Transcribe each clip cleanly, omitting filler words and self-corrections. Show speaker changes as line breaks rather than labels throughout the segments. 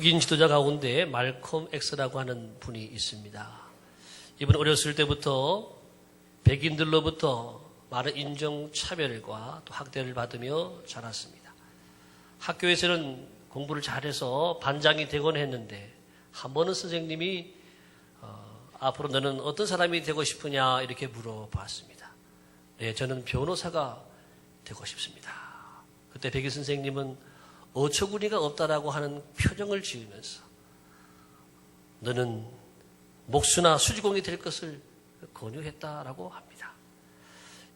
흑인 지도자 가운데 말콤 X라고 하는 분이 있습니다. 이분 어렸을 때부터 백인들로부터 많은 인종차별과 또 학대를 받으며 자랐습니다. 학교에서는 공부를 잘해서 반장이 되곤 했는데 한 번은 선생님이 앞으로 너는 어떤 사람이 되고 싶으냐 이렇게 물어봤습니다. 네, 저는 변호사가 되고 싶습니다. 그때 백인 선생님은 어처구니가 없다라고 하는 표정을 지으면서 너는 목수나 수지공이 될 것을 권유했다라고 합니다.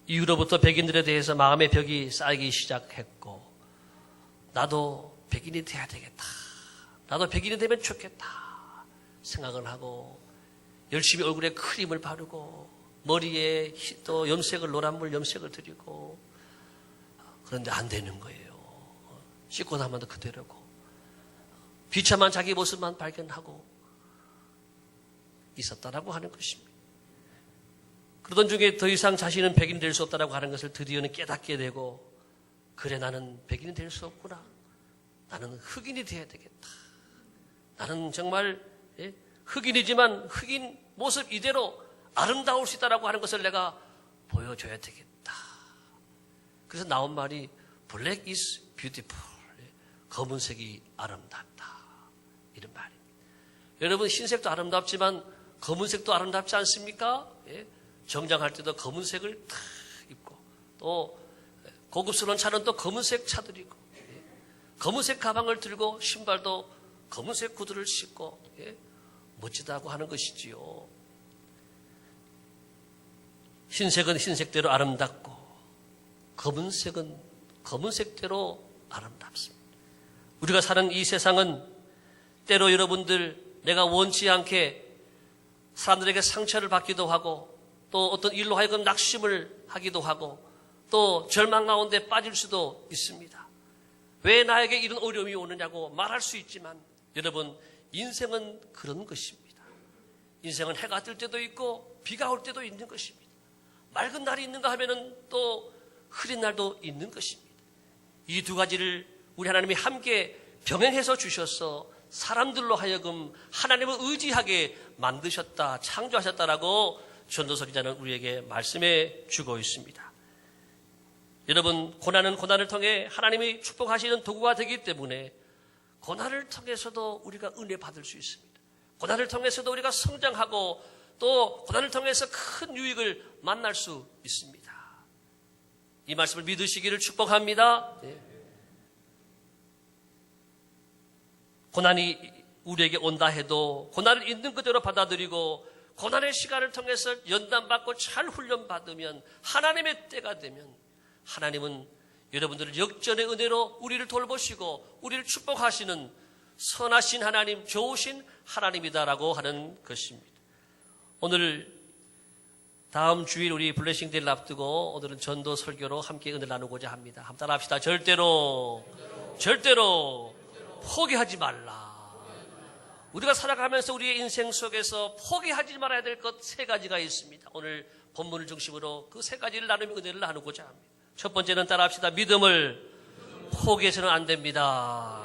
이후로부터 백인들에 대해서 마음의 벽이 쌓이기 시작했고 나도 백인이 돼야 되겠다. 나도 백인이 되면 좋겠다 생각을 하고 열심히 얼굴에 크림을 바르고 머리에 또 염색을 노란물 염색을 드리고 그런데 안 되는 거예요. 씻고 나면 그대로고 비참한 자기 모습만 발견하고 있었다라고 하는 것입니다. 그러던 중에 더 이상 자신은 백인이 될 수 없다라고 하는 것을 드디어는 깨닫게 되고 그래 나는 백인이 될 수 없구나. 나는 흑인이 되어야 되겠다. 나는 정말 흑인이지만 흑인 모습 이대로 아름다울 수 있다라고 하는 것을 내가 보여줘야 되겠다. 그래서 나온 말이 Black is beautiful. 검은색이 아름답다. 이런 말입니다. 여러분 흰색도 아름답지만 검은색도 아름답지 않습니까? 정장할 때도 검은색을 탁 입고 또 고급스러운 차는 또 검은색 차들이고 검은색 가방을 들고 신발도 검은색 구두를 신고 멋지다고 하는 것이지요. 흰색은 흰색대로 아름답고 검은색은 검은색대로 아름답습니다. 우리가 사는 이 세상은 때로 여러분들 내가 원치 않게 사람들에게 상처를 받기도 하고 또 어떤 일로 하여금 낙심을 하기도 하고 또 절망 가운데 빠질 수도 있습니다. 왜 나에게 이런 어려움이 오느냐고 말할 수 있지만 여러분 인생은 그런 것입니다. 인생은 해가 뜰 때도 있고 비가 올 때도 있는 것입니다. 맑은 날이 있는가 하면은 또 흐린 날도 있는 것입니다. 이 두 가지를 우리 하나님이 함께 병행해서 주셔서 사람들로 하여금 하나님을 의지하게 만드셨다, 창조하셨다라고 전도서 기자는 우리에게 말씀해 주고 있습니다. 여러분, 고난은 고난을 통해 하나님이 축복하시는 도구가 되기 때문에 고난을 통해서도 우리가 은혜 받을 수 있습니다. 고난을 통해서도 우리가 성장하고 또 고난을 통해서 큰 유익을 만날 수 있습니다. 이 말씀을 믿으시기를 축복합니다. 네. 고난이 우리에게 온다 해도 고난을 있는 그대로 받아들이고 고난의 시간을 통해서 연단받고 잘 훈련받으면 하나님의 때가 되면 하나님은 여러분들을 역전의 은혜로 우리를 돌보시고 우리를 축복하시는 선하신 하나님, 좋으신 하나님이다라고 하는 것입니다. 오늘 다음 주일 우리 블레싱 데이를 앞두고 오늘은 전도 설교로 함께 은혜를 나누고자 합니다. 한번 따라합시다. 절대로 포기하지 말라. 우리가 살아가면서 우리의 인생 속에서 포기하지 말아야 될 것 세 가지가 있습니다. 오늘 본문을 중심으로 그 세 가지를 나누며 은혜를 나누고자 합니다. 첫 번째는 따라합시다. 믿음을 포기해서는 안 됩니다.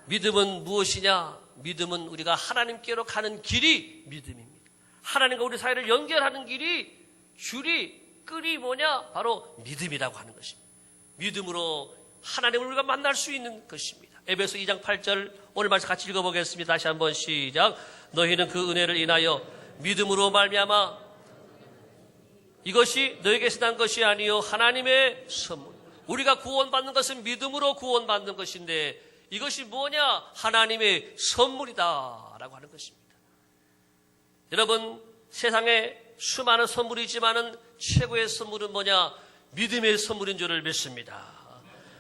믿음은 무엇이냐? 믿음은 우리가 하나님께로 가는 길이 믿음입니다. 하나님과 우리 사이를 연결하는 줄이 끈이 뭐냐? 바로 믿음이라고 하는 것입니다. 믿음으로 하나님을 우리가 만날 수 있는 것입니다. 에베소 2장 8절 오늘 말씀 같이 읽어보겠습니다. 다시 한번 시작. 너희는 그 은혜를 인하여 믿음으로 말미암아 이것이 너에게서 난 것이 아니요 하나님의 선물. 우리가 구원받는 것은 믿음으로 구원받는 것인데 이것이 뭐냐? 하나님의 선물이다 라고 하는 것입니다. 여러분 세상에 수많은 선물이 있지만은 최고의 선물은 뭐냐? 믿음의 선물인 줄을 믿습니다.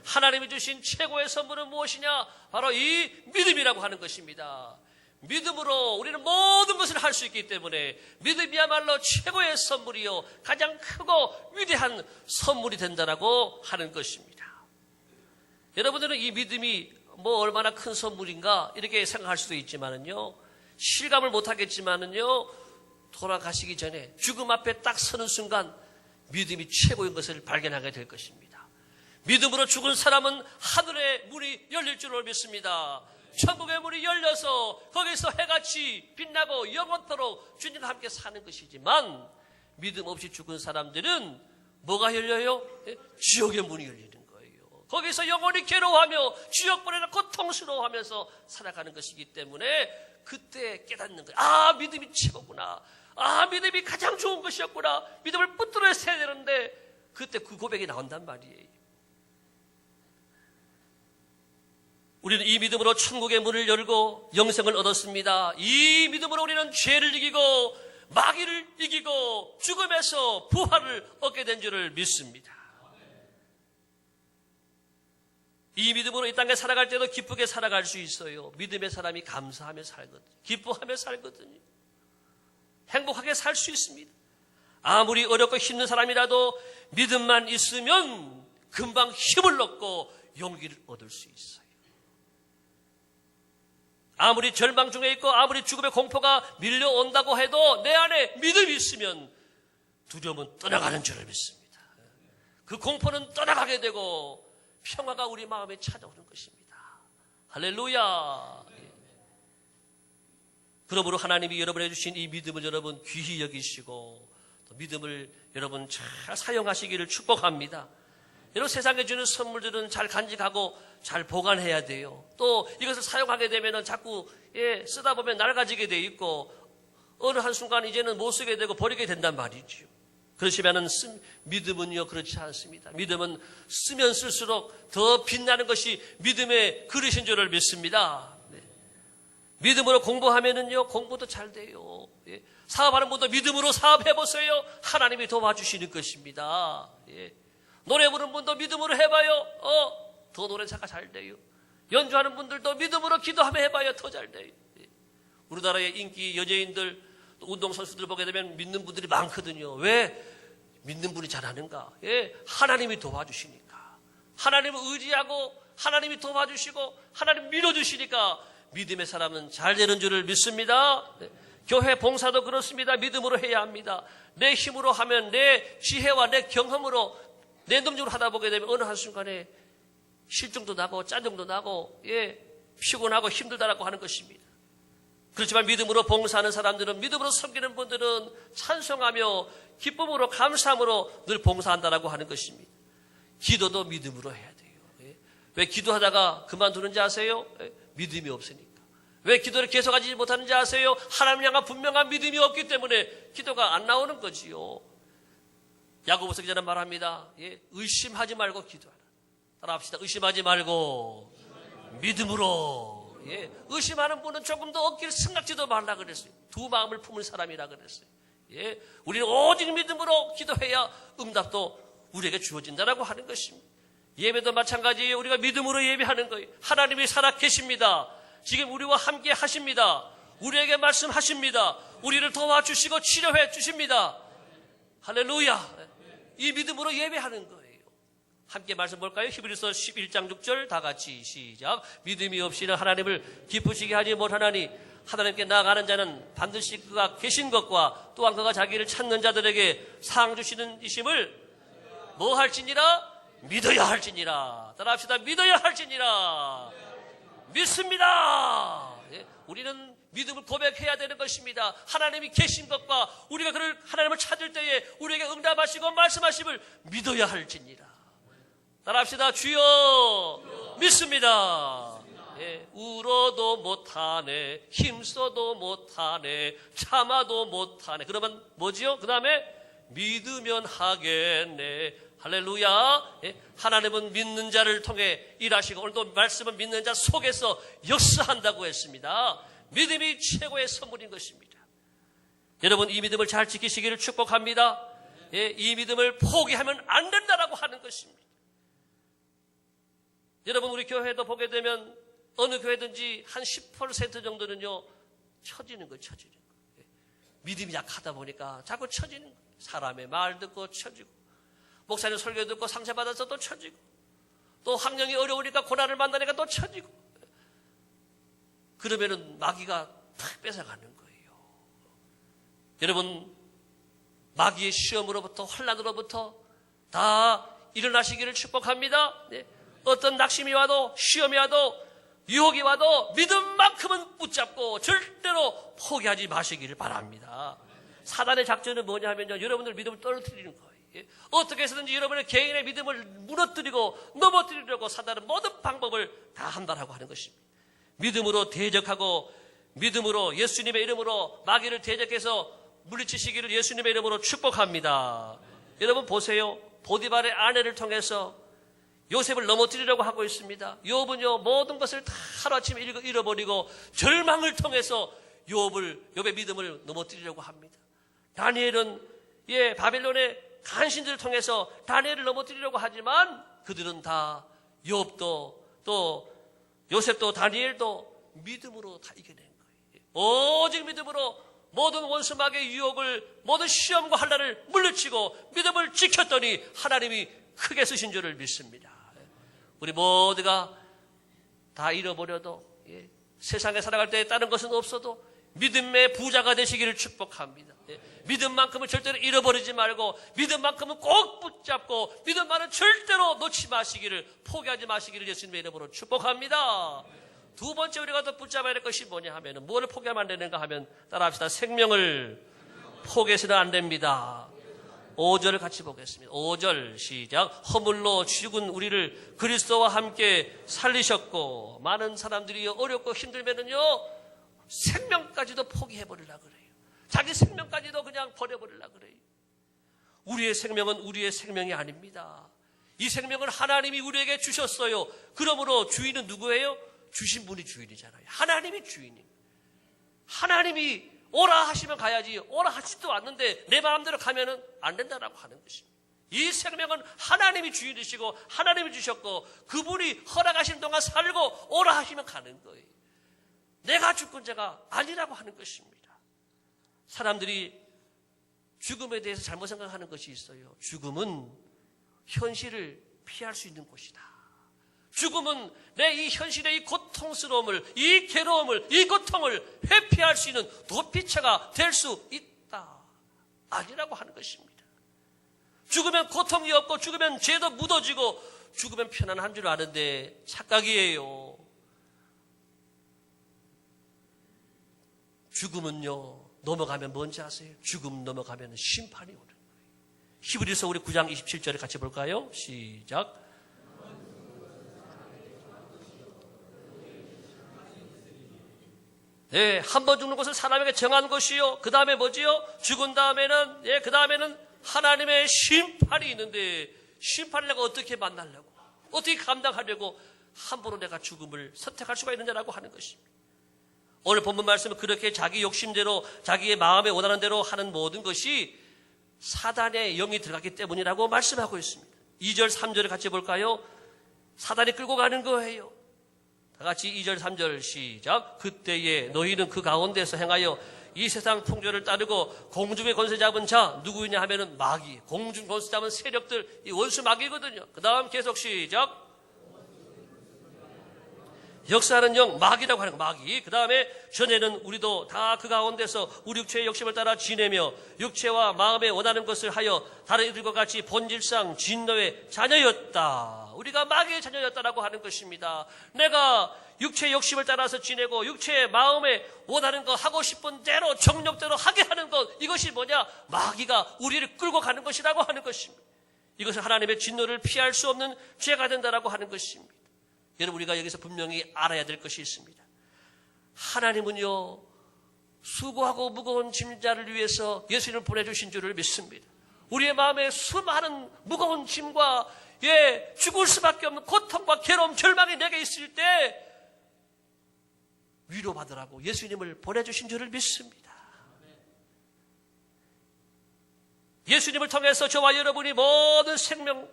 하나님이 주신 최고의 선물은 무엇이냐? 바로 이 믿음이라고 하는 것입니다. 믿음으로 우리는 모든 것을 할 수 있기 때문에 믿음이야말로 최고의 선물이요 가장 크고 위대한 선물이 된다라고 하는 것입니다. 여러분들은 이 믿음이 뭐 얼마나 큰 선물인가 이렇게 생각할 수도 있지만은요 실감을 못하겠지만은요 돌아가시기 전에 죽음 앞에 딱 서는 순간 믿음이 최고인 것을 발견하게 될 것입니다. 믿음으로 죽은 사람은 하늘의 문이 열릴 줄을 믿습니다. 천국의 문이 열려서 거기서 해같이 빛나고 영원토록 주님과 함께 사는 것이지만 믿음 없이 죽은 사람들은 뭐가 열려요? 지옥의 문이 열리는 거예요. 거기서 영원히 괴로워하며 지옥불에나 고통스러워하면서 살아가는 것이기 때문에 그때 깨닫는 거예요. 아, 믿음이 최고구나. 아, 믿음이 가장 좋은 것이었구나. 믿음을 붙들어야 되는데 그때 그 고백이 나온단 말이에요. 우리는 이 믿음으로 천국의 문을 열고 영생을 얻었습니다. 이 믿음으로 우리는 죄를 이기고 마귀를 이기고 죽음에서 부활을 얻게 된 줄을 믿습니다. 이 믿음으로 이 땅에 살아갈 때도 기쁘게 살아갈 수 있어요. 믿음의 사람이 감사하며 살거든요. 기뻐하며 살거든요. 행복하게 살 수 있습니다. 아무리 어렵고 힘든 사람이라도 믿음만 있으면 금방 힘을 얻고 용기를 얻을 수 있어요. 아무리 절망 중에 있고 아무리 죽음의 공포가 밀려온다고 해도 내 안에 믿음이 있으면 두려움은 떠나가는 줄을 믿습니다. 그 공포는 떠나가게 되고 평화가 우리 마음에 찾아오는 것입니다. 할렐루야. 그러므로 하나님이 여러분에게 주신 이 믿음을 여러분 귀히 여기시고 또 믿음을 여러분 잘 사용하시기를 축복합니다. 여러분 세상에 주는 선물들은 잘 간직하고 잘 보관해야 돼요. 또 이것을 사용하게 되면 자꾸 쓰다 보면 낡아지게 돼 있고 어느 한순간 이제는 못 쓰게 되고 버리게 된단 말이죠. 그렇지만은 믿음은요 그렇지 않습니다. 믿음은 쓰면 쓸수록 더 빛나는 것이 믿음의 그릇인 줄을 믿습니다. 네. 믿음으로 공부하면은요 공부도 잘 돼요. 예. 사업하는 분도 믿음으로 사업해보세요. 하나님이 도와주시는 것입니다. 예. 노래 부르는 분도 믿음으로 해봐요. 더 노래자가 잘 돼요. 연주하는 분들도 믿음으로 기도하며 해봐요. 더 잘 돼요. 예. 우리나라의 인기 연예인들, 운동선수들 보게 되면 믿는 분들이 많거든요. 왜? 믿는 분이 잘하는가? 예. 하나님이 도와주시니까. 하나님을 의지하고 하나님이 도와주시고 하나님 밀어주시니까 믿음의 사람은 잘 되는 줄을 믿습니다. 네. 교회 봉사도 그렇습니다. 믿음으로 해야 합니다. 내 힘으로 하면 내 지혜와 내 경험으로 내 능력으로 하다 보게 되면 어느 한순간에 실증도 나고 짜증도 나고 피곤하고 힘들다라고 하는 것입니다. 그렇지만 믿음으로 봉사하는 사람들은 믿음으로 섬기는 분들은 찬송하며 기쁨으로 감사함으로 늘 봉사한다라고 하는 것입니다. 기도도 믿음으로 해야 돼요. 왜 기도하다가 그만두는지 아세요? 믿음이 없으니까. 왜 기도를 계속하지 못하는지 아세요? 하나님 향한 분명한 믿음이 없기 때문에 기도가 안 나오는 거지요. 야고보서 기자는 말합니다. 의심하지 말고 기도하라. 따라합시다. 의심하지 말고 믿음으로. 의심하는 분은 조금 더 어깨를 승낙지도 말라 그랬어요. 두 마음을 품은 사람이라 그랬어요. 우리는 오직 믿음으로 기도해야 응답도 우리에게 주어진다라고 하는 것입니다. 예배도 마찬가지예요. 우리가 믿음으로 예배하는 거예요. 하나님이 살아 계십니다. 지금 우리와 함께 하십니다. 우리에게 말씀하십니다. 우리를 도와주시고 치료해 주십니다. 할렐루야. 이 믿음으로 예배하는 거예요. 함께 말씀 볼까요? 히브리서 11장 6절 다 같이 시작. 믿음이 없이는 하나님을 기쁘시게 하지 못하나니 하나님께 나아가는 자는 반드시 그가 계신 것과 또한 그가 자기를 찾는 자들에게 상 주시는 이심을 뭐 할지니라? 믿어야 할지니라. 따라합시다. 믿어야 할지니라. 믿습니다. 우리는 믿음을 고백해야 되는 것입니다. 하나님이 계신 것과 우리가 그를 하나님을 찾을 때에 우리에게 응답하시고 말씀하심을 믿어야 할지니라. 따라합시다. 주여 믿습니다. 울어도 못하네, 힘써도 못하네, 참아도 못하네. 그러면 뭐지요? 그 다음에 믿으면 하겠네. 할렐루야. 하나님은 믿는 자를 통해 일하시고 오늘도 말씀은 믿는 자 속에서 역사한다고 했습니다. 믿음이 최고의 선물인 것입니다. 여러분 이 믿음을 잘 지키시기를 축복합니다. 이 믿음을 포기하면 안 된다라고 하는 것입니다. 여러분 우리 교회도 보게 되면 어느 교회든지 한 10% 정도는요 처지는 거예요. 처지는 거예요. 믿음이 약하다 보니까 자꾸 처지는 거예요. 사람의 말 듣고 처지고 목사님 설교 듣고 상처받아서 또 처지고 또 환경이 어려우니까 고난을 만나니까 또 처지고 그러면은 마귀가 탁 뺏어가는 거예요. 여러분 마귀의 시험으로부터 환난으로부터 다 일어나시기를 축복합니다. 어떤 낙심이 와도 시험이 와도 유혹이 와도 믿음만큼은 붙잡고 절대로 포기하지 마시기를 바랍니다. 사단의 작전은 뭐냐 하면요, 여러분들 믿음을 떨어뜨리는 거예요. 어떻게 해서든지 여러분의 개인의 믿음을 무너뜨리고 넘어뜨리려고 사단은 모든 방법을 다 한다라고 하는 것입니다. 믿음으로 대적하고 믿음으로 예수님의 이름으로 마귀를 대적해서 물리치시기를 예수님의 이름으로 축복합니다. 여러분 보세요. 보디발의 아내를 통해서 요셉을 넘어뜨리려고 하고 있습니다. 욥은요, 모든 것을 다 하루아침에 잃어버리고 절망을 통해서 욥의 믿음을 넘어뜨리려고 합니다. 다니엘은 바빌론의 간신들을 통해서 다니엘을 넘어뜨리려고 하지만 그들은 다 욥도 또 요셉도 다니엘도 믿음으로 다 이겨낸 거예요. 오직 믿음으로 모든 원수마귀의 유혹을, 모든 시험과 환난을 물리치고 믿음을 지켰더니 하나님이 크게 쓰신 줄을 믿습니다. 우리 모두가 다 잃어버려도 세상에 살아갈 때 다른 것은 없어도 믿음의 부자가 되시기를 축복합니다. 믿음만큼은 절대로 잃어버리지 말고 믿음만큼은 꼭 붙잡고 믿음만은 절대로 놓지 마시기를, 포기하지 마시기를 예수님의 이름으로 축복합니다. 두 번째 우리가 더 붙잡아야 할 것이 뭐냐 하면, 뭐를 포기하면 안 되는가 하면 따라합시다. 생명을 포기해서는 안 됩니다. 5절을 같이 보겠습니다. 5절 시작. 허물로 죽은 우리를 그리스도와 함께 살리셨고, 많은 사람들이 어렵고 힘들면은요 생명까지도 포기해버리려고 그래요. 자기 생명까지도 그냥 버려버리려고 그래요. 우리의 생명은 우리의 생명이 아닙니다. 이 생명을 하나님이 우리에게 주셨어요. 그러므로 주인은 누구예요? 주신 분이 주인이잖아요. 하나님이 주인이에요. 하나님이 오라 하시면 가야지, 오라 하지도 않는데 내 마음대로 가면은 안 된다라고 하는 것입니다. 이 생명은 하나님이 주인이시고 하나님이 주셨고 그분이 허락하시는 동안 살고 오라 하시면 가는 거예요. 내가 주권자가 아니라고 하는 것입니다. 사람들이 죽음에 대해서 잘못 생각하는 것이 있어요. 죽음은 현실을 피할 수 있는 곳이다. 죽음은 내 이 현실의 이 고통스러움을, 이 괴로움을, 이 고통을 회피할 수 있는 도피처가 될 수 있다. 아니라고 하는 것입니다. 죽으면 고통이 없고 죽으면 죄도 묻어지고 죽으면 편안한 줄 아는데 착각이에요. 죽음은요, 넘어가면 뭔지 아세요? 죽음 넘어가면 심판이 오는 거예요. 히브리서 우리 9장 27절에 같이 볼까요? 시작. 네, 한 번 죽는 것은 사람에게 정한 것이요. 그 다음에 뭐지요? 죽은 다음에는, 그 다음에는 하나님의 심판이 있는데, 심판을 내가 어떻게 만나려고, 어떻게 감당하려고 함부로 내가 죽음을 선택할 수가 있느냐라고 하는 것입니다. 오늘 본문 말씀은 그렇게 자기 욕심대로, 자기의 마음에 원하는 대로 하는 모든 것이 사단의 영이 들어갔기 때문이라고 말씀하고 있습니다. 2절, 3절을 같이 볼까요? 사단이 끌고 가는 거예요. 다 같이 2절, 3절 시작. 그때에 너희는 그 가운데서 행하여 이 세상 풍조를 따르고 공중의 권세 잡은 자 누구이냐 하면은 마귀, 공중 권세 잡은 세력들, 이 원수 마귀거든요. 그 다음 계속 시작. 역사하는 영 마귀라고 하는 거, 마귀. 그 다음에 전에는 우리도 다 그 가운데서 우리 육체의 욕심을 따라 지내며 육체와 마음에 원하는 것을 하여 다른 이들과 같이 본질상 진노의 자녀였다. 우리가 마귀의 자녀였다라고 하는 것입니다. 내가 육체의 욕심을 따라서 지내고 육체의 마음에 원하는 거, 하고 싶은 대로 정욕대로 하게 하는 것, 이것이 뭐냐? 마귀가 우리를 끌고 가는 것이라고 하는 것입니다. 이것은 하나님의 진노를 피할 수 없는 죄가 된다라고 하는 것입니다. 여러분, 우리가 여기서 분명히 알아야 될 것이 있습니다. 하나님은요, 수고하고 무거운 짐자를 위해서 예수님을 보내주신 줄을 믿습니다. 우리의 마음에 수많은 무거운 짐과 죽을 수밖에 없는 고통과 괴로움, 절망이 내게 있을 때 위로받으라고 예수님을 보내주신 줄을 믿습니다. 예수님을 통해서 저와 여러분이 모든 생명,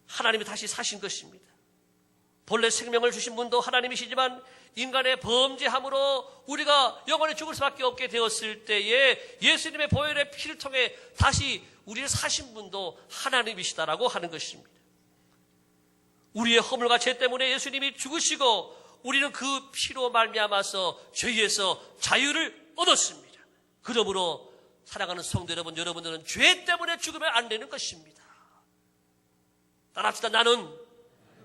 하나님이 다시 사신 것입니다. 본래 생명을 주신 분도 하나님이시지만 인간의 범죄함으로 우리가 영원히 죽을 수밖에 없게 되었을 때에 예수님의 보혈의 피를 통해 다시 우리를 사신 분도 하나님이시다라고 하는 것입니다. 우리의 허물과 죄 때문에 예수님이 죽으시고 우리는 그 피로 말미암아서 죄에서 자유를 얻었습니다. 그러므로 사랑하는 성도 여러분, 여러분들은 죄 때문에 죽으면 안 되는 것입니다. 따라합시다. 나는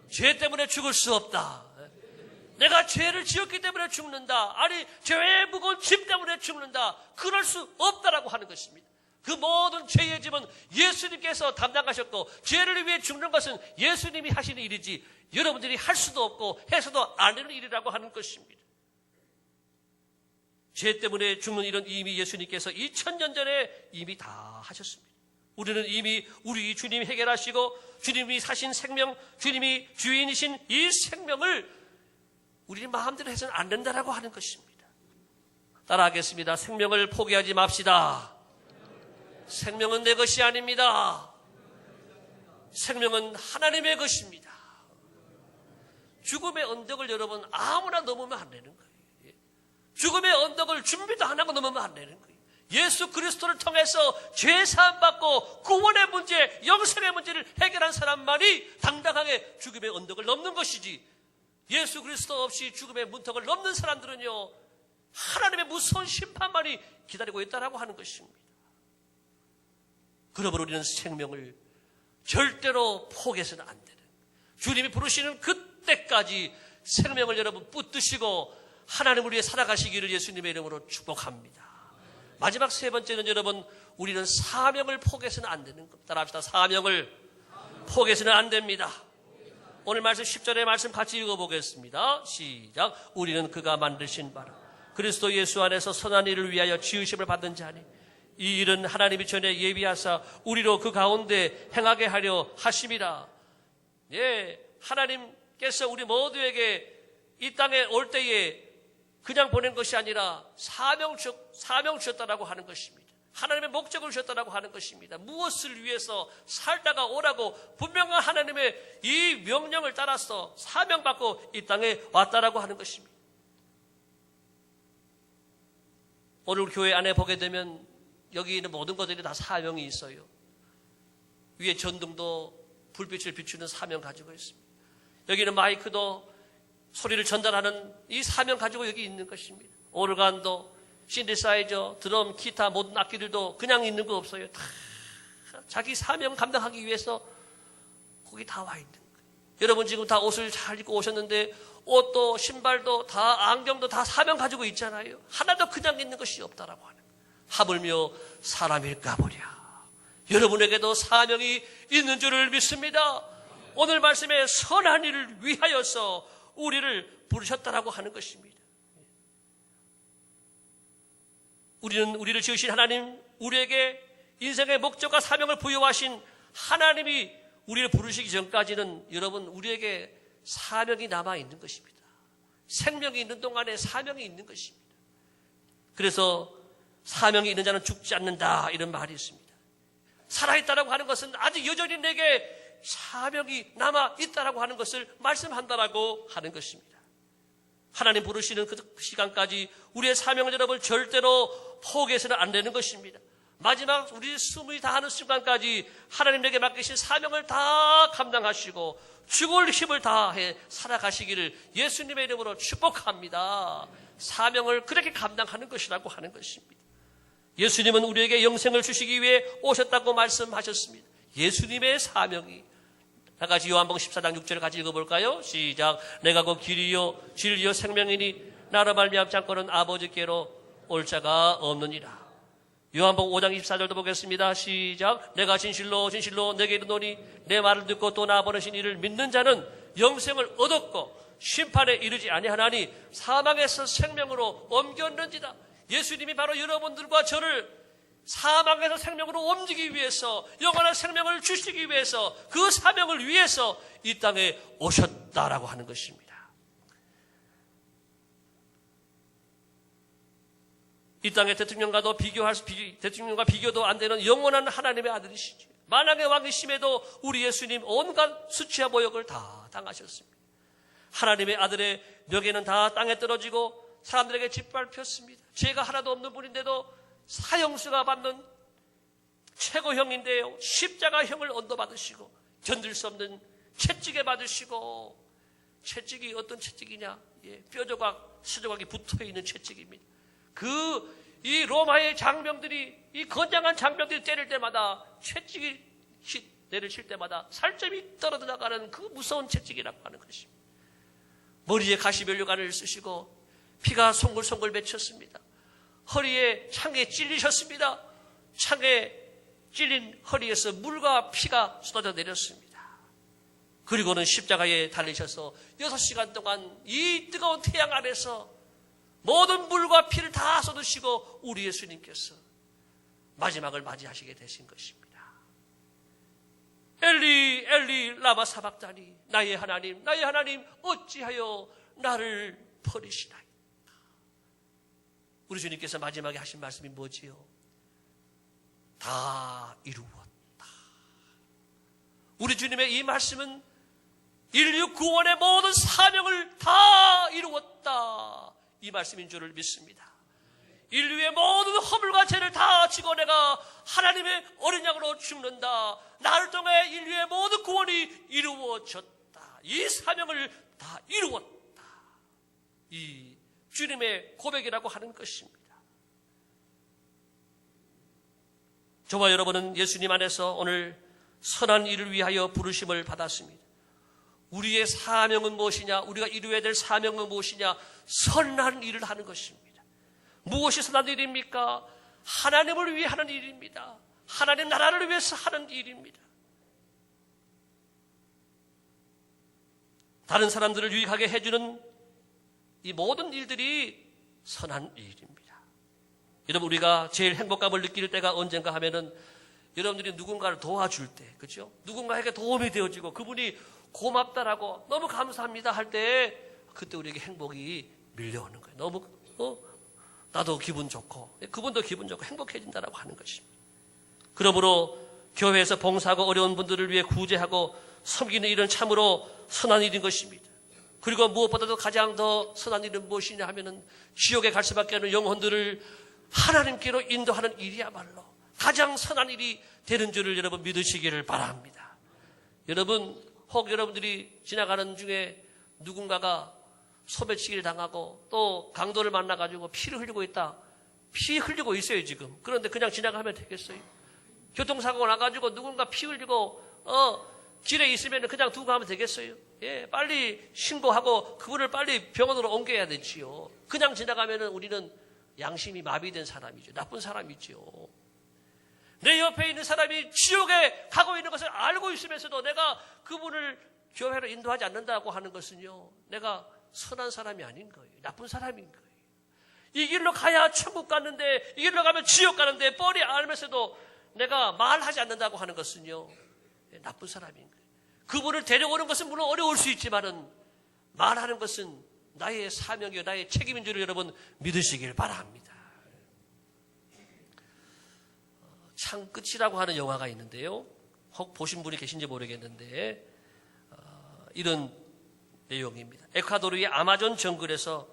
죄 때문에 죽을 수 없다. 내가 죄를 지었기 때문에 죽는다. 아니, 죄의 무거운 짐 때문에 죽는다. 그럴 수 없다라고 하는 것입니다. 그 모든 죄의 짐은 예수님께서 담당하셨고, 죄를 위해 죽는 것은 예수님이 하시는 일이지 여러분들이 할 수도 없고 해서도 안 되는 일이라고 하는 것입니다. 죄 때문에 죽는 일은 이미 예수님께서 2000년 전에 이미 다 하셨습니다. 우리는 이미 우리 주님이 해결하시고 주님이 사신 생명, 주님이 주인이신 이 생명을 우리 마음대로 해서는 안 된다라고 하는 것입니다. 따라하겠습니다. 생명을 포기하지 맙시다. 생명은 내 것이 아닙니다. 생명은 하나님의 것입니다. 죽음의 언덕을 여러분 아무나 넘으면 안 되는 거예요. 죽음의 언덕을 준비도 안 하고 넘으면 안 되는 거예요. 예수 그리스도를 통해서 죄 사함 받고 구원의 문제, 영생의 문제를 해결한 사람만이 당당하게 죽음의 언덕을 넘는 것이지, 예수 그리스도 없이 죽음의 문턱을 넘는 사람들은요, 하나님의 무서운 심판만이 기다리고 있다라고 하는 것입니다. 그러므로 우리는 생명을 절대로 포기해서는 안 되는, 주님이 부르시는 그때까지 생명을 여러분 붙드시고 하나님을 위해 살아가시기를 예수님의 이름으로 축복합니다. 마지막 세 번째는 여러분, 우리는 사명을 포기해서는 안 되는 겁니다. 따라합시다. 사명을 포기해서는 안 됩니다. 오늘 말씀 10절의 말씀 같이 읽어보겠습니다. 시작. 우리는 그가 만드신 바라 그리스도 예수 안에서 선한 일을 위하여 지으심을 받은 자니 이 일은 하나님이 전에 예비하사 우리로 그 가운데 행하게 하려 하심이라. 예, 하나님께서 우리 모두에게 이 땅에 올 때에 그냥 보낸 것이 아니라 사명 주셨다라고 하는 것입니다. 하나님의 목적을 주셨다라고 하는 것입니다. 무엇을 위해서 살다가 오라고 분명한 하나님의 이 명령을 따라서 사명받고 이 땅에 왔다라고 하는 것입니다. 오늘 교회 안에 보게 되면 여기 있는 모든 것들이 다 사명이 있어요. 위에 전등도 불빛을 비추는 사명 가지고 있습니다. 여기는 마이크도 소리를 전달하는 이 사명 가지고 여기 있는 것입니다. 오르간도, 신디사이저, 드럼, 기타 모든 악기들도 그냥 있는 거 없어요. 다 자기 사명 감당하기 위해서 거기 다 와 있는 거예요. 여러분 지금 다 옷을 잘 입고 오셨는데 옷도 신발도 다 안경도 다 사명 가지고 있잖아요. 하나도 그냥 있는 것이 없다라고 하는 거예요. 하물며 사람일까 보랴. 여러분에게도 사명이 있는 줄을 믿습니다. 오늘 말씀에 선한 일을 위하여서 우리를 부르셨다라고 하는 것입니다. 우리는 우리를 지으신 하나님, 우리에게 인생의 목적과 사명을 부여하신 하나님이 우리를 부르시기 전까지는 여러분 우리에게 사명이 남아있는 것입니다. 생명이 있는 동안에 사명이 있는 것입니다. 그래서 사명이 있는 자는 죽지 않는다 이런 말이 있습니다. 살아있다라고 하는 것은 아직 여전히 내게 사명이 남아있다라고 하는 것을 말씀한다라고 하는 것입니다. 하나님 부르시는 그 시간까지 우리의 사명을 여러분 절대로 포기해서는 안 되는 것입니다. 마지막 우리 숨이 다하는 순간까지 하나님에게 맡기신 사명을 다 감당하시고 죽을 힘을 다해 살아가시기를 예수님의 이름으로 축복합니다. 사명을 그렇게 감당하는 것이라고 하는 것입니다. 예수님은 우리에게 영생을 주시기 위해 오셨다고 말씀하셨습니다. 예수님의 사명이 다 같이 요한복음 14장 6절을 같이 읽어볼까요? 시작. 내가 그 길이요 진리요 생명이니 나로 말미암지 않고는 아버지께로 올 자가 없느니라. 요한복음 5장 24절도 보겠습니다. 시작. 내가 진실로 진실로 내게 이르노니 내 말을 듣고 또 나 보내신 이를 믿는 자는 영생을 얻었고 심판에 이르지 아니하나니 사망에서 생명으로 옮겼는지다. 예수님이 바로 여러분들과 저를 사망에서 생명으로 옮기기 위해서, 영원한 생명을 주시기 위해서, 그 사명을 위해서 이 땅에 오셨다라고 하는 것입니다. 이 땅의 대통령과 비교도 안 되는 영원한 하나님의 아들이시죠. 만왕의 왕이심에도 우리 예수님 온갖 수치와 모욕을 다 당하셨습니다. 하나님의 아들의 멱에는 다 땅에 떨어지고 사람들에게 짓밟혔습니다. 죄가 하나도 없는 분인데도 사형수가 받는 최고형인데요, 십자가형을 언도받으시고 견딜 수 없는 채찍에 받으시고, 채찍이 어떤 채찍이냐? 예, 뼈조각, 수조각이 붙어있는 채찍입니다. 이 로마의 장병들이, 이 건장한 장병들이 때릴 때마다 채찍이 내려칠 때마다 살점이 떨어져 나가는 그 무서운 채찍이라고 하는 것입니다. 머리에 가시면류관을 쓰시고 피가 송글송글 맺혔습니다. 허리에 창에 찔리셨습니다. 창에 찔린 허리에서 물과 피가 쏟아져 내렸습니다. 그리고는 십자가에 달리셔서 6시간 동안 이 뜨거운 태양 아래서 모든 물과 피를 다 쏟으시고 우리 예수님께서 마지막을 맞이하시게 되신 것입니다. 엘리 엘리 라마 사박다니, 나의 하나님 나의 하나님 어찌하여 나를 버리시나이까. 우리 주님께서 마지막에 하신 말씀이 뭐지요? 다 이루었다. 우리 주님의 이 말씀은 인류 구원의 모든 사명을 다 이루었다, 이 말씀인 줄을 믿습니다. 인류의 모든 허물과 죄를 다 지고 내가 하나님의 어린 양으로 죽는다, 나를 통해 인류의 모든 구원이 이루어졌다, 이 사명을 다 이루었다, 이 주님의 고백이라고 하는 것입니다. 저와 여러분은 예수님 안에서 오늘 선한 일을 위하여 부르심을 받았습니다. 우리의 사명은 무엇이냐? 우리가 이루어야 될 사명은 무엇이냐? 선한 일을 하는 것입니다. 무엇이 선한 일입니까? 하나님을 위해 하는 일입니다. 하나님 나라를 위해서 하는 일입니다. 다른 사람들을 유익하게 해주는 이 모든 일들이 선한 일입니다. 여러분, 우리가 제일 행복감을 느낄 때가 언젠가 하면은 여러분들이 누군가를 도와줄 때, 그렇죠? 누군가에게 도움이 되어지고 그분이 고맙다라고 너무 감사합니다 할 때 그때 우리에게 행복이 밀려오는 거예요. 너무 나도 기분 좋고 그분도 기분 좋고 행복해진다라고 하는 것입니다. 그러므로 교회에서 봉사하고 어려운 분들을 위해 구제하고 섬기는 일은 참으로 선한 일인 것입니다. 그리고 무엇보다도 가장 더 선한 일은 무엇이냐 하면은 지옥에 갈 수밖에 없는 영혼들을 하나님께로 인도하는 일이야말로 가장 선한 일이 되는 줄을 여러분 믿으시기를 바랍니다. 여러분, 혹 여러분들이 지나가는 중에 누군가가 소매치기를 당하고 또 강도를 만나가지고 피를 흘리고 있다. 피 흘리고 있어요 지금. 그런데 그냥 지나가면 되겠어요? 교통사고가 나가지고 누군가 피 흘리고 길에 있으면 그냥 두고 가면 되겠어요? 예, 빨리 신고하고 그분을 빨리 병원으로 옮겨야 되지요. 그냥 지나가면은 우리는 양심이 마비된 사람이죠. 나쁜 사람이죠. 내 옆에 있는 사람이 지옥에 가고 있는 것을 알고 있으면서도 내가 그분을 교회로 인도하지 않는다고 하는 것은요, 내가 선한 사람이 아닌 거예요. 나쁜 사람인 거예요. 이 길로 가야 천국 가는데, 이 길로 가면 지옥 가는데 뻔히 알면서도 내가 말하지 않는다고 하는 것은요, 나쁜 사람인 거예요. 그분을 데려오는 것은 물론 어려울 수 있지만은 말하는 것은 나의 사명이요, 나의 책임인 줄을 여러분 믿으시길 바랍니다. 창끝이라고 하는 영화가 있는데요. 혹 보신 분이 계신지 모르겠는데 이런 내용입니다. 에콰도르의 아마존 정글에서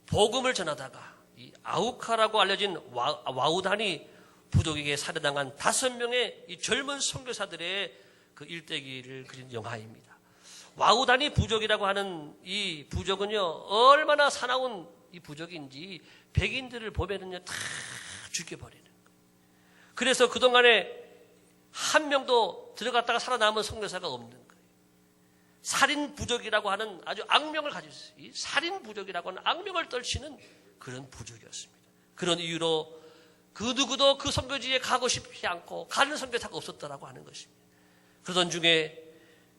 복음을 전하다가 이 아우카라고 알려진 와우다니 부족에게 살해당한 5명의 이 젊은 선교사들의 그 일대기를 그린 영화입니다. 와우다니 부족이라고 하는 이 부족은요, 얼마나 사나운 이 부족인지 백인들을 보면은요 다 죽여버리는 거예요. 그래서 그동안에 한 명도 들어갔다가 살아남은 선교사가 없는 거예요. 살인 부족이라고 하는 아주 악명을 가지고 있어요. 이 살인 부족이라고 하는 악명을 떨치는 그런 부족이었습니다. 그런 이유로 그 누구도 그 선교지에 가고 싶지 않고 가는 선교사가 없었다라고 하는 것입니다. 그러던 중에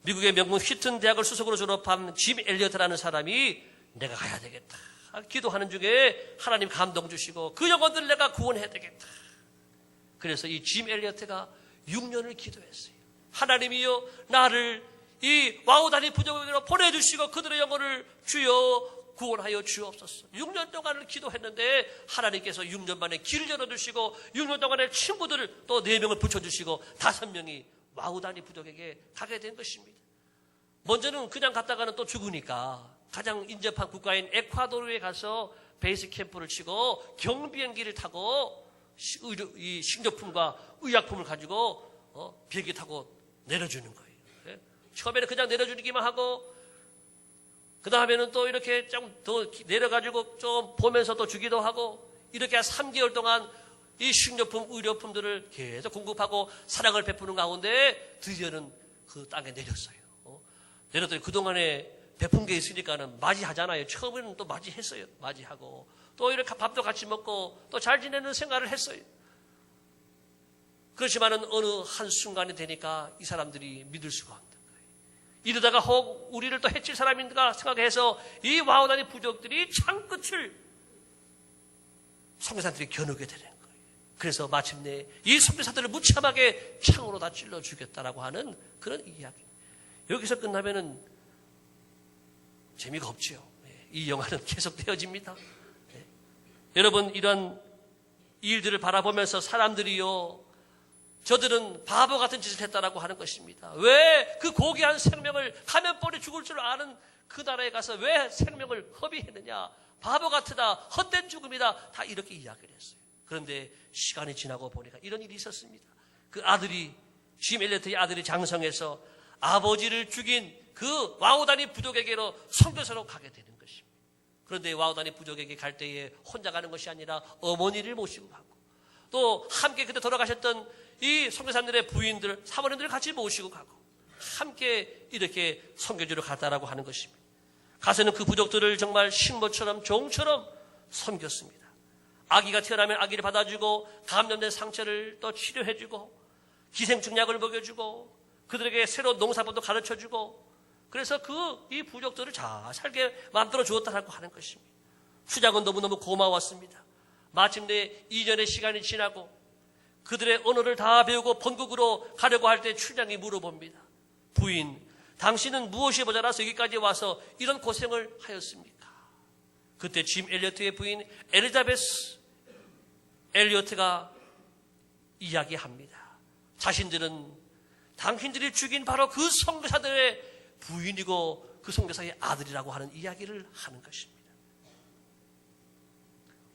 미국의 명문 휘튼 대학을 수석으로 졸업한 짐 엘리어트라는 사람이 내가 가야 되겠다 기도하는 중에 하나님 감동 주시고 그 영혼들을 내가 구원해야 되겠다. 그래서 이 짐 엘리어트가 6년을 기도했어요. 하나님이여, 나를 이 와우다니 부족에게로 보내주시고 그들의 영혼을 주여 구원하여 주옵소서. 6년 동안을 기도했는데 하나님께서 6년 만에 길을 열어주시고 6년 동안에 친구들을 또 4명을 붙여주시고 5명이 와우다니 부족에게 가게 된 것입니다. 먼저는 그냥 갔다가는 또 죽으니까 가장 인접한 국가인 에콰도르에 가서 베이스 캠프를 치고 경비행기를 타고 이 식료품과 의약품을 가지고 비행기 타고 내려주는 거예요. 예? 처음에는 그냥 내려주기만 하고 그 다음에는 또 이렇게 좀 더 내려가지고 좀 보면서 또 주기도 하고 이렇게 한 3개월 동안 이 식료품, 의료품들을 계속 공급하고 사랑을 베푸는 가운데 드디어는 그 땅에 내렸어요. 내렸더니 그동안에 베푼 게 있으니까는 맞이하잖아요. 처음에는 또 맞이했어요. 맞이하고 또 이렇게 밥도 같이 먹고 또 잘 지내는 생활을 했어요. 그렇지만은 어느 한순간이 되니까 이 사람들이 믿을 수가 없는 거예요. 이러다가 혹 우리를 또 해칠 사람인가 생각해서 이 와우다니 부족들이 창끝을 선교사들이 겨누게 되는 거예요. 그래서 마침내 이 선교사들을 무참하게 창으로 다 찔러 죽였다라고 하는 그런 이야기. 여기서 끝나면은 재미가 없지요. 이 영화는 계속 되어집니다. 여러분, 이런 일들을 바라보면서 사람들이요, 저들은 바보 같은 짓을 했다라고 하는 것입니다. 왜 그 고귀한 생명을 가면벌이 죽을 줄 아는 그 나라에 가서 왜 생명을 허비했느냐? 바보 같으다, 헛된 죽음이다, 다 이렇게 이야기를 했어요. 그런데 시간이 지나고 보니까 이런 일이 있었습니다. 그 아들이, 짐 엘리어트의 아들이 장성해서 아버지를 죽인 그 와우다니 부족에게로 선교사로 가게 되는 것입니다. 그런데 와우다니 부족에게 갈 때에 혼자 가는 것이 아니라 어머니를 모시고 가고 또 함께 그때 돌아가셨던 이 선교사님들의 부인들, 사모님들을 같이 모시고 가고 함께 이렇게 선교지로 갔다라고 하는 것입니다. 가서는 그 부족들을 정말 신모처럼 종처럼 섬겼습니다. 아기가 태어나면 아기를 받아주고 감염된 상처를 또 치료해주고 기생충 약을 먹여주고 그들에게 새로운 농사법도 가르쳐주고 그래서 이 부족들을 잘 살게 만들어 주었다라고 하는 것입니다. 수장은 너무너무 고마웠습니다. 마침내 2년의 시간이 지나고 그들의 언어를 다 배우고 본국으로 가려고 할 때 춘향이 물어봅니다. 부인, 당신은 무엇이 모자라서 여기까지 와서 이런 고생을 하였습니까? 그때 짐 엘리어트의 부인 엘리자베스 엘리어트가 이야기합니다. 자신들은 당신들이 죽인 바로 그 선교사들의 부인이고 그 선교사의 아들이라고 하는 이야기를 하는 것입니다.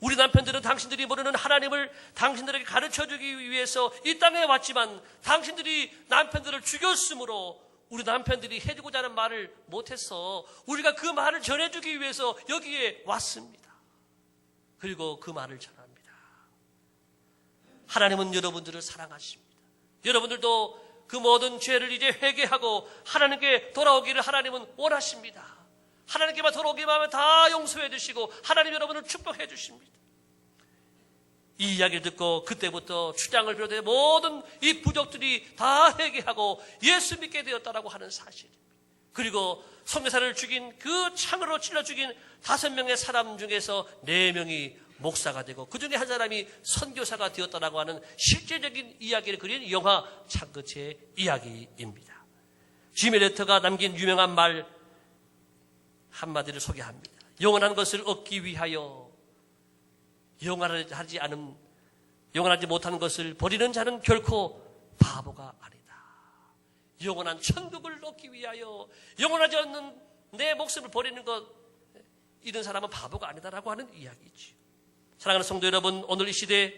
우리 남편들은 당신들이 모르는 하나님을 당신들에게 가르쳐주기 위해서 이 땅에 왔지만 당신들이 남편들을 죽였으므로 우리 남편들이 해주고자 하는 말을 못해서 우리가 그 말을 전해주기 위해서 여기에 왔습니다. 그리고 그 말을 전합니다. 하나님은 여러분들을 사랑하십니다. 여러분들도 그 모든 죄를 이제 회개하고 하나님께 돌아오기를 하나님은 원하십니다. 하나님께만 돌아오기만 하면 다 용서해 주시고 하나님 여러분을 축복해 주십니다. 이 이야기를 듣고 그때부터 춘향을 비롯해 모든 이 부족들이 다 회개하고 예수 믿게 되었다라고 하는 사실입니다. 그리고 선교사를 죽인 그 창으로 찔러 죽인 5명의 사람 중에서 4명이 목사가 되고 그 중에 한 사람이 선교사가 되었다라고 하는 실제적인 이야기를 그린 영화 창끝의 이야기입니다. 짐 엘리어트가 남긴 유명한 말 한마디를 소개합니다. 영원한 것을 얻기 위하여 영원하지 못한 것을 버리는 자는 결코 바보가 아니다. 영원한 천국을 얻기 위하여 영원하지 않는 내 목숨을 버리는 것, 이런 사람은 바보가 아니다라고 하는 이야기죠. 사랑하는 성도 여러분, 오늘 이 시대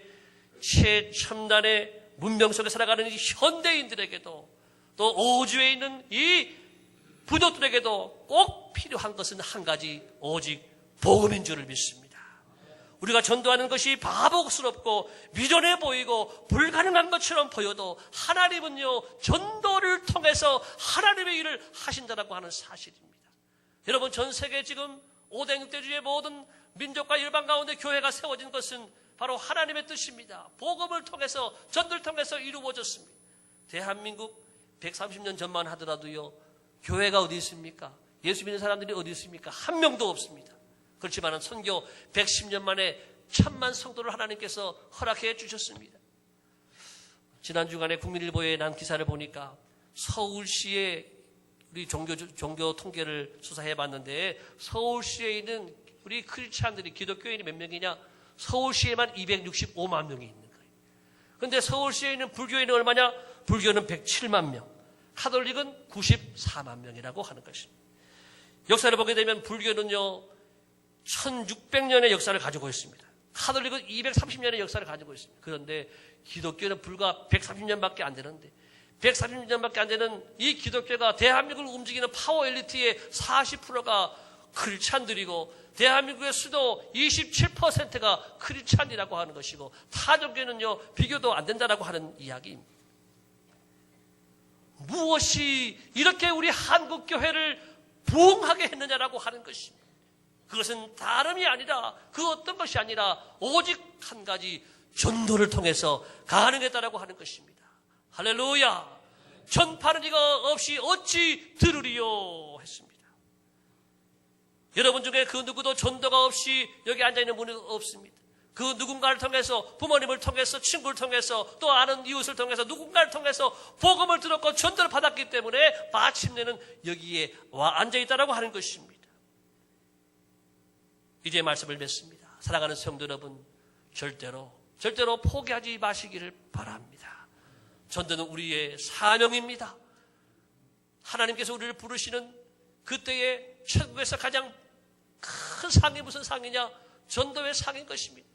최첨단의 문명 속에 살아가는 이 현대인들에게도 또 오주에 있는 이 부족들에게도 꼭 필요한 것은 한 가지, 오직 복음인 줄을 믿습니다. 우리가 전도하는 것이 바보스럽고 미련해 보이고 불가능한 것처럼 보여도 하나님은요, 전도를 통해서 하나님의 일을 하신다라고 하는 사실입니다. 여러분, 전 세계 지금 5대 6대주의 모든 민족과 일반 가운데 교회가 세워진 것은 바로 하나님의 뜻입니다. 복음을 통해서, 전도를 통해서 이루어졌습니다. 대한민국 130년 전만 하더라도요, 교회가 어디 있습니까? 예수 믿는 사람들이 어디 있습니까? 한 명도 없습니다. 그렇지만 선교 110년 만에 1000만 성도를 하나님께서 허락해 주셨습니다. 지난 주간에 국민일보에 난 기사를 보니까 서울시에 우리 종교 통계를 수사해 봤는데 서울시에 있는 우리 크리스찬들이 기독교인이 몇 명이냐? 서울시에만 265만 명이 있는 거예요. 그런데 서울시에 있는 불교인은 얼마냐? 불교는 107만 명, 카톨릭은 94만 명이라고 하는 것입니다. 역사를 보게 되면 불교는요 1600년의 역사를 가지고 있습니다. 카톨릭은 230년의 역사를 가지고 있습니다. 그런데 기독교는 불과 130년밖에 안 되는데 130년밖에 안 되는 이 기독교가 대한민국을 움직이는 파워 엘리트의 40%가 크리스찬들이고 대한민국의 수도 27%가 크리스찬이라고 하는 것이고 타종교는요 비교도 안 된다라고 하는 이야기입니다. 무엇이 이렇게 우리 한국 교회를 부흥하게 했느냐라고 하는 것입니다. 그것은 다름이 아니라 그 어떤 것이 아니라 오직 한 가지 전도를 통해서 가능했다라고 하는 것입니다. 할렐루야. 전파는 이가 없이 어찌 들으리요 했습니다. 여러분 중에 그 누구도 전도가 없이 여기 앉아있는 분이 없습니다. 그 누군가를 통해서 부모님을 통해서 친구를 통해서 또 아는 이웃을 통해서 누군가를 통해서 복음을 들었고 전도를 받았기 때문에 마침내는 여기에 와 앉아있다라고 하는 것입니다. 이제 말씀을 맺습니다. 사랑하는 성도 여러분, 절대로 포기하지 마시기를 바랍니다. 전도는 우리의 사명입니다. 하나님께서 우리를 부르시는 그때의 천국에서 가장 큰 상이 무슨 상이냐? 전도의 상인 것입니다.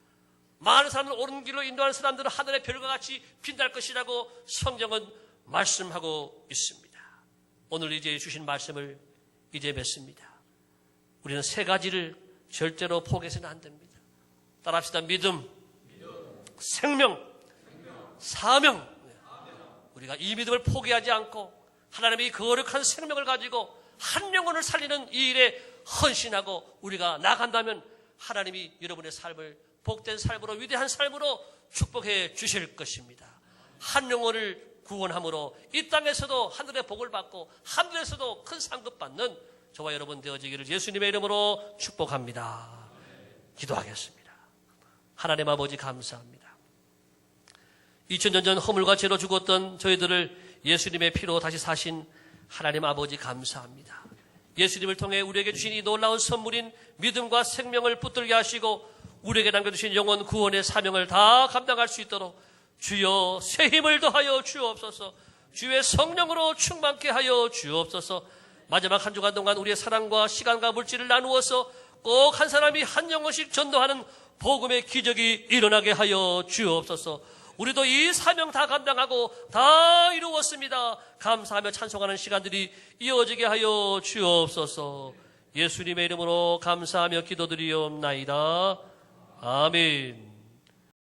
많은 사람을 옳은 길로 인도하는 사람들은 하늘의 별과 같이 빛날 것이라고 성경은 말씀하고 있습니다. 오늘 이제 주신 말씀을 이제 맺습니다. 우리는 세 가지를 절대로 포기해서는 안 됩니다. 따라합시다. 믿음, 생명, 사명. 우리가 이 믿음을 포기하지 않고 하나님의 거룩한 생명을 가지고 한 영혼을 살리는 이 일에 헌신하고 우리가 나간다면 하나님이 여러분의 삶을 복된 삶으로 위대한 삶으로 축복해 주실 것입니다. 한 영혼을 구원함으로 이 땅에서도 하늘의 복을 받고 하늘에서도 큰 상급 받는 저와 여러분 되어지기를 예수님의 이름으로 축복합니다. 기도하겠습니다. 하나님 아버지 감사합니다. 2000년 전 허물과 죄로 죽었던 저희들을 예수님의 피로 다시 사신 하나님 아버지 감사합니다. 예수님을 통해 우리에게 주신 이 놀라운 선물인 믿음과 생명을 붙들게 하시고 우리에게 남겨주신 영혼 구원의 사명을 다 감당할 수 있도록 주여 새 힘을 더하여 주옵소서. 주의 성령으로 충만케 하여 주옵소서. 마지막 한 주간 동안 우리의 사랑과 시간과 물질을 나누어서 꼭 한 사람이 한 영혼씩 전도하는 복음의 기적이 일어나게 하여 주옵소서. 우리도 이 사명 다 감당하고 다 이루었습니다. 감사하며 찬송하는 시간들이 이어지게 하여 주옵소서. 예수님의 이름으로 감사하며 기도드리옵나이다. 아멘.